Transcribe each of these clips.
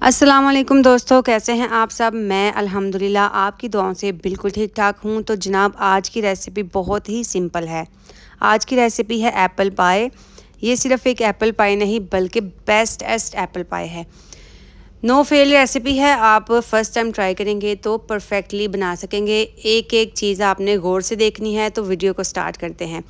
अस्सलाम वालेकुम दोस्तों, कैसे हैं आप सब। मैं अल्हम्दुलिल्लाह आपकी दुआओं से बिल्कुल ठीक ठाक हूँ। तो जनाब आज की रेसिपी बहुत ही सिंपल है। आज की रेसिपी है एप्पल पाई। ये सिर्फ एक एप्पल पाई नहीं बल्कि बेस्ट एप्पल पाई है। नो फेल रेसिपी है। आप फर्स्ट टाइम ट्राई करेंगे तो परफेक्टली बना सकेंगे। एक एक चीज़ आपने गौर से देखनी है। तो वीडियो को स्टार्ट करते हैं।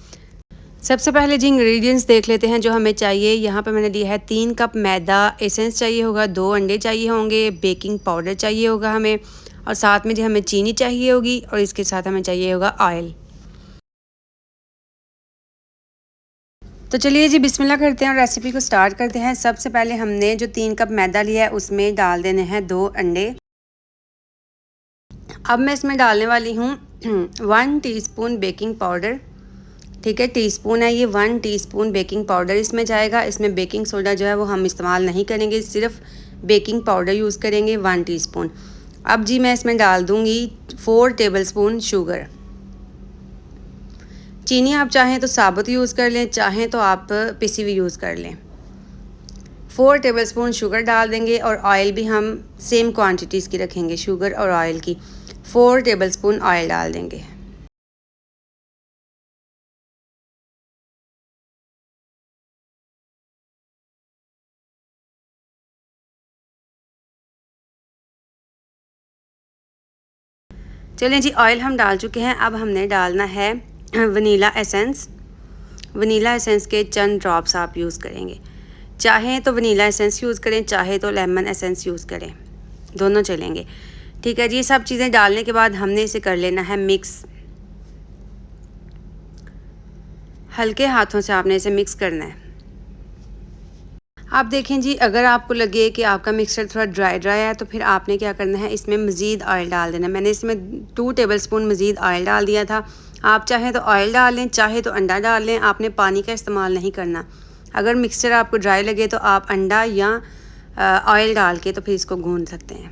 सबसे पहले जी इंग्रेडिएंट्स देख लेते हैं जो हमें चाहिए। यहाँ पे मैंने लिया है 3 कप मैदा, एसेंस चाहिए होगा, 2 अंडे चाहिए होंगे, बेकिंग पाउडर चाहिए होगा हमें, और साथ में जी हमें चीनी चाहिए होगी, और इसके साथ हमें चाहिए होगा ऑयल। तो चलिए जी बिस्मिल्लाह करते हैं और रेसिपी को स्टार्ट करते हैं। सबसे पहले हमने जो 3 कप मैदा लिया है उसमें डाल देने हैं 2 अंडे। अब मैं इसमें डालने वाली हूँ 1 टीस्पून बेकिंग पाउडर। ठीक है, टीस्पून है ये, 1 टीस्पून बेकिंग पाउडर इसमें जाएगा। इसमें बेकिंग सोडा जो है वो हम इस्तेमाल नहीं करेंगे, सिर्फ बेकिंग पाउडर यूज़ करेंगे, 1 टीस्पून। अब जी मैं इसमें डाल दूँगी 4 टेबलस्पून शुगर। चीनी आप चाहें तो साबुत यूज़ कर लें, चाहें तो आप पिसी हुई यूज़ कर लें। 4 टेबलस्पून शुगर डाल देंगे, और ऑयल भी हम सेम क्वान्टिटीज़ की रखेंगे, शुगर और ऑयल की। 4 टेबलस्पून ऑयल डाल देंगे। चलें जी, ऑयल हम डाल चुके हैं। अब हमने डालना है वनीला एसेंस। वनीला एसेंस के चंद ड्रॉप्स आप यूज़ करेंगे। चाहें तो वनीला एसेंस यूज़ करें, चाहे तो लेमन एसेंस यूज़ करें, दोनों चलेंगे। ठीक है जी, ये सब चीज़ें डालने के बाद हमने इसे कर लेना है मिक्स। हल्के हाथों से आपने इसे मिक्स करना है। आप देखें जी, अगर आपको लगे कि आपका मिक्सचर थोड़ा ड्राई है तो फिर आपने क्या करना है, इसमें मज़ीद ऑयल डाल देना है। मैंने इसमें 2 टेबलस्पून मज़ीद ऑयल डाल दिया था। आप चाहें तो ऑयल डाल लें, चाहे तो अंडा डाल लें। आपने पानी का इस्तेमाल नहीं करना। अगर मिक्सचर आपको ड्राई लगे तो आप अंडा या ऑयल डाल के तो फिर इसको गूंद सकते हैं।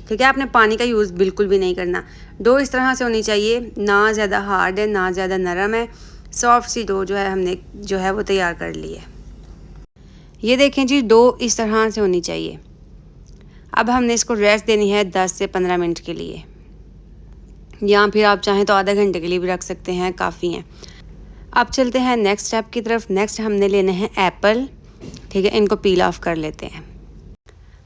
ठीक है, आपने पानी का यूज़ बिल्कुल भी नहीं करना। डो इस तरह से होनी चाहिए, ना ज़्यादा हार्ड है ना ज़्यादा नरम है। सॉफ्ट सी डो जो है हमने जो है वो तैयार कर ली है। ये देखें जी, डो इस तरह से होनी चाहिए। अब हमने इसको रेस्ट देनी है 10 से 15 मिनट के लिए, या फिर आप चाहें तो आधा घंटे के लिए भी रख सकते हैं, काफ़ी हैं। अब चलते हैं नेक्स्ट स्टेप की तरफ। नेक्स्ट हमने लेने हैं एप्पल। ठीक है, इनको पील ऑफ कर लेते हैं।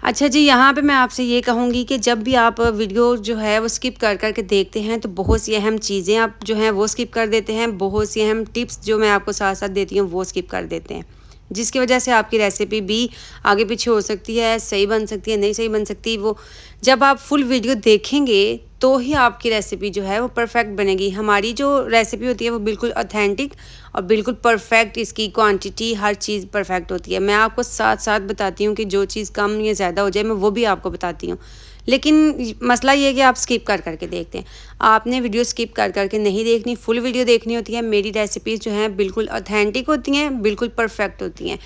अच्छा जी, यहाँ पे मैं आपसे ये कहूँगी कि जब भी आप वीडियो जो है वो स्किप कर कर के देखते हैं तो बहुत सी अहम चीज़ें आप जो हैं वो स्किप कर देते हैं। बहुत सी अहम टिप्स जो मैं आपको साथ साथ देती हूँ वो स्किप कर देते हैं, जिसकी वजह से आपकी रेसिपी भी आगे पीछे हो सकती है, सही बन सकती है, नहीं सही बन सकती। वो जब आप फुल वीडियो देखेंगे तो ही आपकी रेसिपी जो है वो परफेक्ट बनेगी। हमारी जो रेसिपी होती है वो बिल्कुल ऑथेंटिक और बिल्कुल परफेक्ट, इसकी क्वांटिटी हर चीज़ परफेक्ट होती है। मैं आपको साथ साथ बताती हूँ कि जो चीज़ कम या ज़्यादा हो जाए मैं वो भी आपको बताती हूँ। लेकिन मसला ये है कि आप स्किप कर करके देखते हैं। आपने वीडियो स्किप कर करके नहीं देखनी, फुल वीडियो देखनी होती है। मेरी रेसिपीज़ जो हैं बिल्कुल ऑथेंटिक होती हैं, बिल्कुल परफेक्ट होती हैं।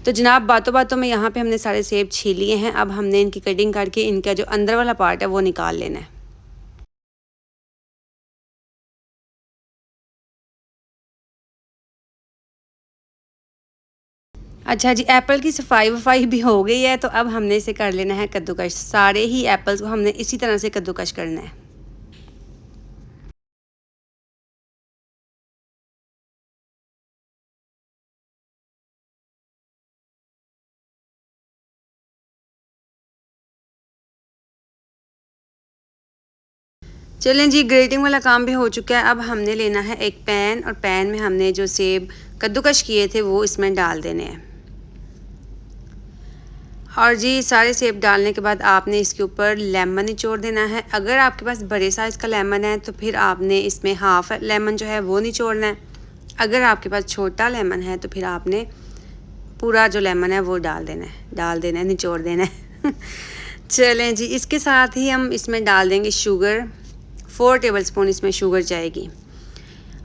तो जनाब बातों बातों में यहाँ पे हमने सारे सेब छील लिए हैं। अब हमने इनकी कटिंग करके इनका जो अंदर वाला पार्ट है वो निकाल लेना है। अच्छा जी, एप्पल की सफाई-वफ़ाई भी हो गई है, तो अब हमने इसे कर लेना है कद्दूकश। सारे ही एप्पल्स को हमने इसी तरह से कद्दूकश करना है। चलें जी, ग्रेटिंग वाला काम भी हो चुका है। अब हमने लेना है एक पैन, और पैन में हमने जो सेब कद्दूकश किए थे वो इसमें डाल देने हैं। और जी सारे सेब डालने के बाद आपने इसके ऊपर लेमन निचोड़ देना है। अगर आपके पास बड़े साइज़ का लेमन है तो फिर आपने इसमें हाफ़ लेमन जो है वो निचोड़ना है। अगर आपके पास छोटा लेमन है तो फिर आपने पूरा जो लेमन है वो डाल देना है, निचोड़ देना है। चलें जी, इसके साथ ही हम इसमें डाल देंगे शुगर। 4 टेबलस्पून इसमें शुगर जाएगी,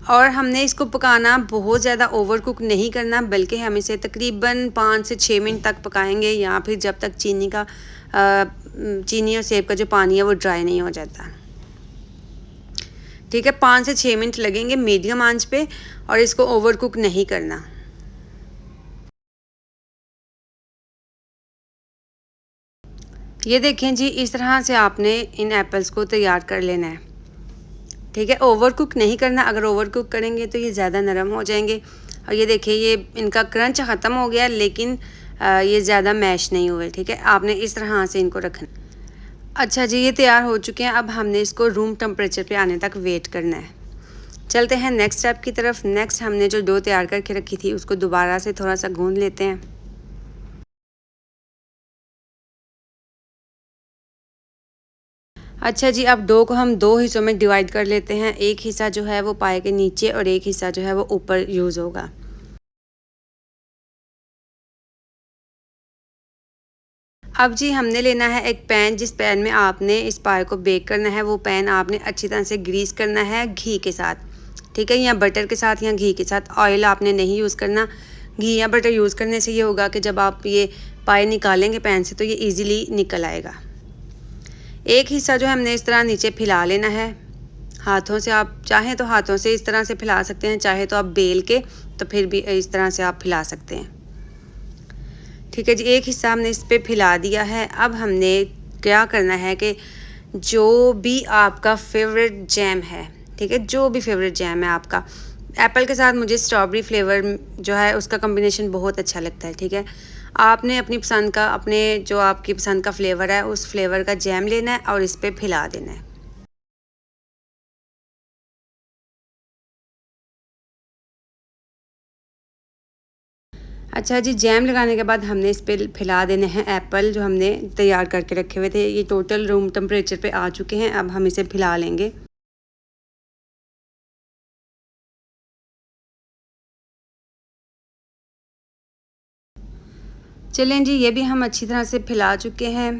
और हमने इसको पकाना बहुत ज़्यादा ओवर कुक नहीं करना, बल्कि हम इसे तकरीबन 5 से 6 मिनट तक पकाएंगे, या फिर जब तक चीनी और सेब का जो पानी है वो ड्राई नहीं हो जाता। ठीक है, 5 से 6 मिनट लगेंगे मीडियम आंच पे, और इसको ओवर कुक नहीं करना। ये देखें जी, इस तरह से आपने इन एप्पल्स को तैयार कर लेना है, ठीक है। ओवर कुक नहीं करना, अगर ओवर कुक करेंगे तो ये ज़्यादा नरम हो जाएंगे। और ये देखिए, ये इनका क्रंच ख़त्म हो गया, लेकिन ये ज़्यादा मैश नहीं हुए, ठीक है। आपने इस तरह से इनको रखना। अच्छा जी, ये तैयार हो चुके हैं। अब हमने इसको रूम टेम्परेचर पे आने तक वेट करना है। चलते हैं नेक्स्ट स्टेप की तरफ। नेक्स्ट हमने जो डो तैयार करके रखी थी उसको दोबारा से थोड़ा सा गूंद लेते हैं। अच्छा जी, अब डो को हम 2 हिस्सों में डिवाइड कर लेते हैं। एक हिस्सा जो है वो पाए के नीचे और एक हिस्सा जो है वो ऊपर यूज़ होगा। अब जी हमने लेना है एक पैन, जिस पैन में आपने इस पाए को बेक करना है। वो पैन आपने अच्छी तरह से ग्रीस करना है घी के साथ, ठीक है, या बटर के साथ या घी के साथ। ऑयल आपने नहीं यूज़ करना। घी या बटर यूज़ करने से ये होगा कि जब आप ये पाए निकालेंगे पैन से तो ये ईज़िली निकल आएगा। एक हिस्सा जो है हमने इस तरह नीचे फैला लेना है हाथों से। आप चाहें तो हाथों से इस तरह से फैला सकते हैं, चाहे तो आप बेल के तो फिर भी इस तरह से आप फैला सकते हैं, ठीक है जी। एक हिस्सा हमने इस पे फैला दिया है। अब हमने क्या करना है कि जो भी आपका फेवरेट जैम है, ठीक है, जो भी फेवरेट जैम है आपका, एप्पल के साथ मुझे स्ट्रॉबेरी फ्लेवर जो है उसका कॉम्बिनेशन बहुत अच्छा लगता है, ठीक है। आपने अपनी पसंद का, अपने जो आपकी पसंद का फ्लेवर है उस फ्लेवर का जैम लेना है और इस पे फैला देना है। अच्छा जी, जैम लगाने के बाद हमने इस पे फैला देने हैं एप्पल जो हमने तैयार करके रखे हुए थे। ये टोटल रूम टेम्परेचर पे आ चुके हैं। अब हम इसे फैला लेंगे। चलें जी, ये भी हम अच्छी तरह से फैला चुके हैं।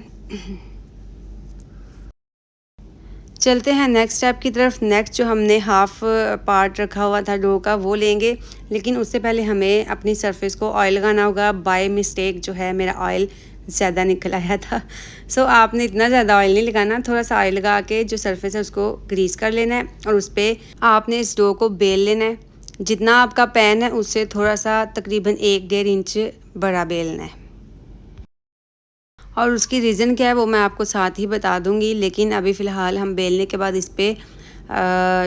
चलते हैं नेक्स्ट स्टेप की तरफ। नेक्स्ट जो हमने हाफ़ पार्ट रखा हुआ था डो का वो लेंगे, लेकिन उससे पहले हमें अपनी सरफेस को ऑयल लगाना होगा। बाय मिस्टेक जो है मेरा ऑयल ज़्यादा निकल आया था। सो आपने इतना ज़्यादा ऑयल नहीं लगाना, थोड़ा सा ऑयल लगा के जो सरफेस है उसको ग्रीस कर लेना है और उस पर आपने इस डो को बेल लेना है। जितना आपका पैन है उससे थोड़ा सा तकरीबन 1-1.5 इंच बड़ा बेलना है। और उसकी रीज़न क्या है वो मैं आपको साथ ही बता दूँगी, लेकिन अभी फ़िलहाल हम बेलने के बाद इस पे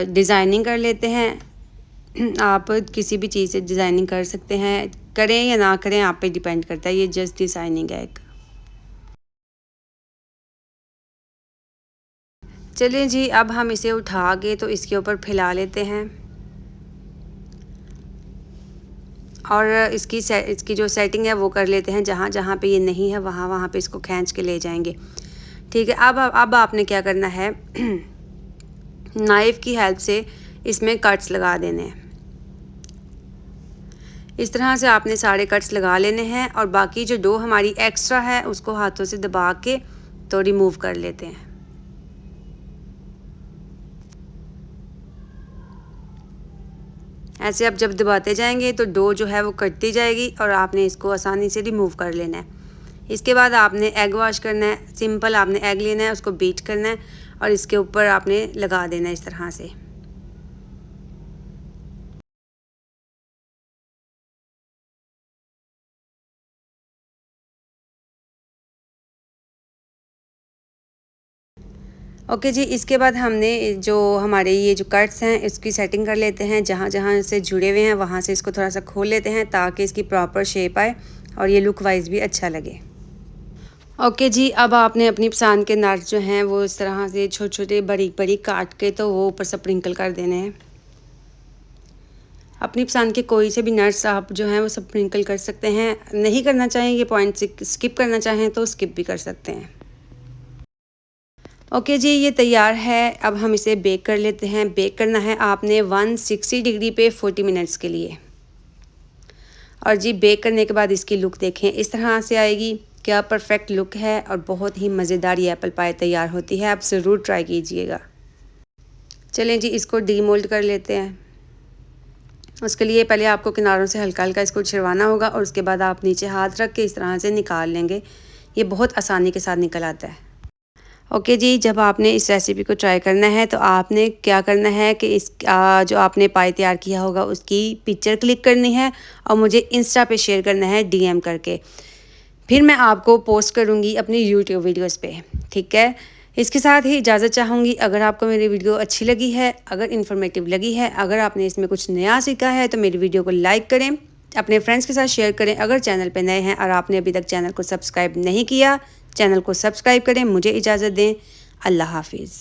डिज़ाइनिंग कर लेते हैं। आप किसी भी चीज़ से डिज़ाइनिंग कर सकते हैं, करें या ना करें आप पे डिपेंड करता है। ये जस्ट डिज़ाइनिंग है एक। चलिए जी, अब हम इसे उठा के तो इसके ऊपर फैला लेते हैं और इसकी जो सेटिंग है वो कर लेते हैं। जहाँ जहाँ पे ये नहीं है वहाँ वहाँ पे इसको खींच के ले जाएंगे, ठीक है। अब आपने क्या करना है, नाइफ़ की हेल्प से इसमें कट्स लगा देने हैं। इस तरह से आपने सारे कट्स लगा लेने हैं और बाकी जो डो हमारी एक्स्ट्रा है उसको हाथों से दबा के तो रिमूव कर लेते हैं। ऐसे आप जब दबाते जाएंगे तो डो जो है वो कटती जाएगी और आपने इसको आसानी से रिमूव कर लेना है। इसके बाद आपने एग वॉश करना है। सिंपल आपने एग लेना है, उसको बीट करना है और इसके ऊपर आपने लगा देना है इस तरह से। ओके जी, इसके बाद हमने जो हमारे ये जो कट्स हैं इसकी सेटिंग कर लेते हैं। जहाँ जहाँ से जुड़े हुए हैं वहाँ से इसको थोड़ा सा खोल लेते हैं ताकि इसकी प्रॉपर शेप आए और ये लुक वाइज भी अच्छा लगे। ओके जी, अब आपने अपनी पसंद के नट्स जो हैं वो इस तरह से छोटे छोटे बारीक बारीक काट के तो वो ऊपर स्प्रिंकल कर देने हैं। अपनी पसंद के कोई से भी नट्स आप जो हैं वो स्प्रिंकल कर सकते हैं। नहीं करना चाहें ये पॉइंट स्किप करना चाहें तो स्किप भी कर सकते हैं। ओके जी, ये तैयार है। अब हम इसे बेक कर लेते हैं। बेक करना है आपने 160 डिग्री पे 40 मिनट्स के लिए। और जी बेक करने के बाद इसकी लुक देखें, इस तरह से आएगी। क्या परफेक्ट लुक है और बहुत ही मज़ेदार ये एप्पल पाई तैयार होती है। आप ज़रूर ट्राई कीजिएगा। चलें जी, इसको डीमोल्ड कर लेते हैं। उसके लिए पहले आपको किनारों से हल्का हल्का इसको छिड़वाना होगा और उसके बाद आप नीचे हाथ रख के इस तरह से निकाल लेंगे। ये बहुत आसानी के साथ निकल आता है। ओके जी, जब आपने इस रेसिपी को ट्राई करना है तो आपने क्या करना है कि जो आपने पाई तैयार किया होगा उसकी पिक्चर क्लिक करनी है और मुझे इंस्टा पे शेयर करना है डीएम करके। फिर मैं आपको पोस्ट करूँगी अपनी यूट्यूब वीडियोज़ पे, ठीक है। इसके साथ ही इजाज़त चाहूँगी। अगर आपको मेरी वीडियो अच्छी लगी है, अगर इन्फॉर्मेटिव लगी है, अगर आपने इसमें कुछ नया सीखा है तो मेरी वीडियो को लाइक करें, अपने फ्रेंड्स के साथ शेयर करें। अगर चैनल पे नए हैं और आपने अभी तक चैनल को सब्सक्राइब नहीं किया, चैनल को सब्सक्राइब करें। मुझे इजाज़त दें। अल्लाह हाफिज़।